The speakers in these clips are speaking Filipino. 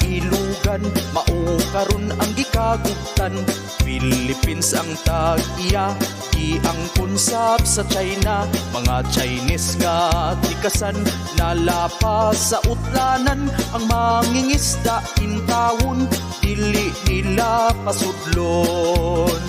giilugan, mao karon ang gikagubtan. Philippines ang tag-iya, giangkon sab sa China. Mga Chinese nga tikasan, nalapas sa utlanan. Ang mangingisda intawon, dili nila pasudlon.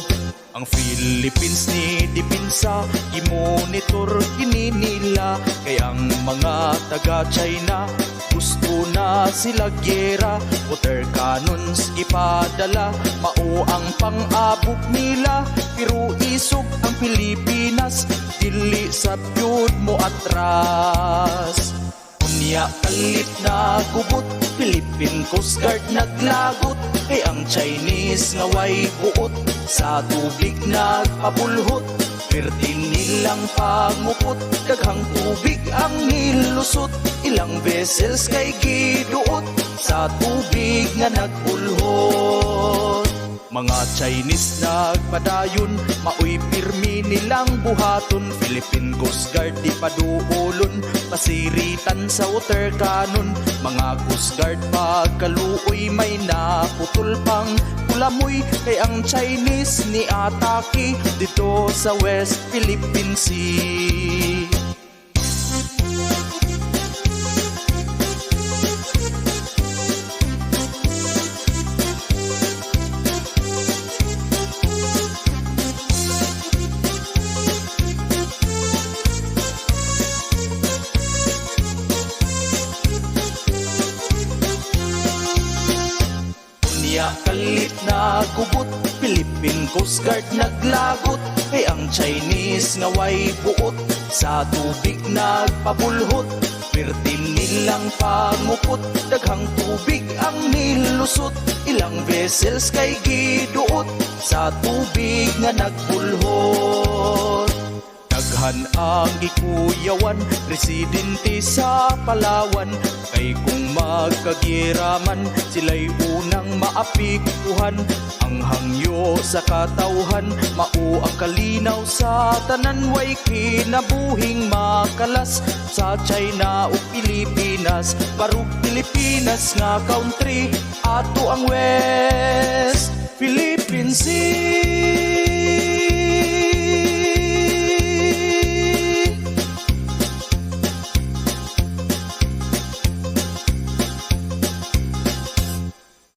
Ang Philippines ni dipinsa, i-monitor kini nila. Kay ang mga taga-China, gusto na sila gyera. Water cannons ipadala, mao ang pang-abot nila. Pero isog ang Pilipinas, dili sa byud mo atras. Unya kalit na gubot, Philippine Coast Guard naglagot. Kay ang Chinese nga way buot, sa tubig nagpapulhot. Perti nilang pangupot, daghang tubig ang nilusot. Ilang vessels kay giduot, sa tubig nga nagpulhot. Mga Chinese nagpadayon, maoy pirmi nilang buhaton. Philippine Coast Guard di paduolon, pasiritan sa water cannon. Mga Coast Guard pagkaluoy, may naputol pang kulamoy. Kay ang Chinese ni atake dito sa West Philippine Sea. Kalit na gubot, Philippine Coast Guard naglagot. Kay ang Chinese nga way buot, sa tubig nagpapulhot. Perti nilang pangupot, daghang tubig ang nilusot. Ilang vessels kay giduot, sa tubig nga nagpulhot. Daghan ang gikuyawan, residente sa Palawan. Kay kung magkagiraman, sila'y unang maapikuhan. Ang hangyo sa katawhan, mao ang kalinaw sa tanan. Way kinabuhing makalas sa China o Pilipinas. Barug Pilipinas nga country, ato ang West Philippine Sea.